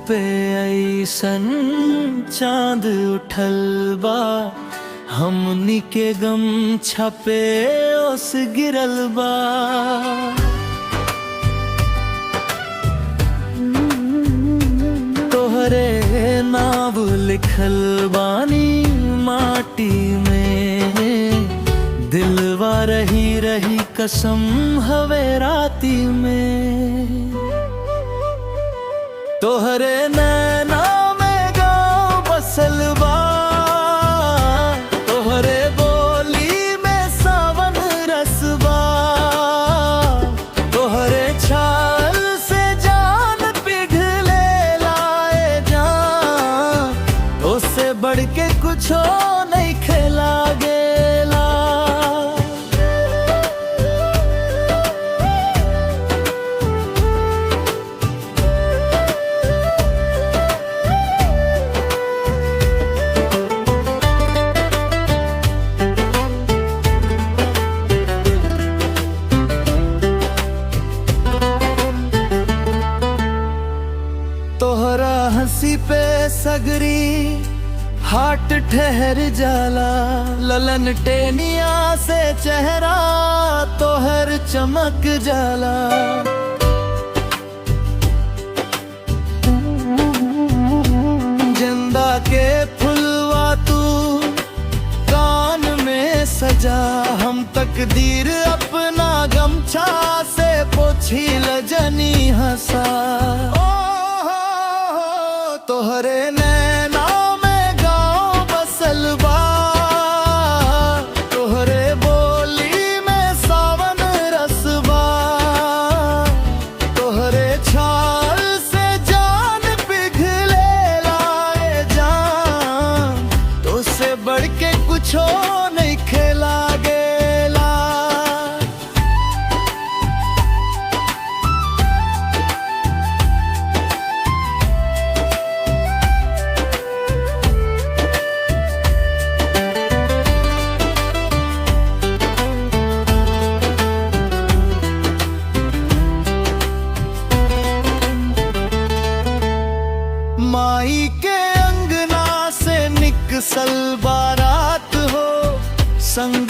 पे ऐसन चांद उठल बा, हमनी के गम छपे ओस गिरल बा। तोहरे नाव लिखल बानी माटी में, दिलवा रही रही कसम हवे राती में। तोहरे नैना में गाँव बसल बा, तोहरे बोली में सावन रसबा। तोहरे छाल से जान पिघले लाए जान, उससे बढ़ के कुछ नहीं खेला गेला। तोहरा हंसी पे सगरी हाट ठहर जाला, ललन टेनिया से चेहरा तोहर चमक जाला। जिंदा के फुलवा तू कान में सजा, हम तकदीर अपना गमछा से पोछी लजनी हंसा। तोहरे नैना में गाँव बसल बा, तोहरे बोली में सावन रसबा। तोहरे छाल से जान पिघले लाए जान, तो से बढ़ के कुछ नहीं खेला गेला। माई के अंगना से निकसल बारात हो, संग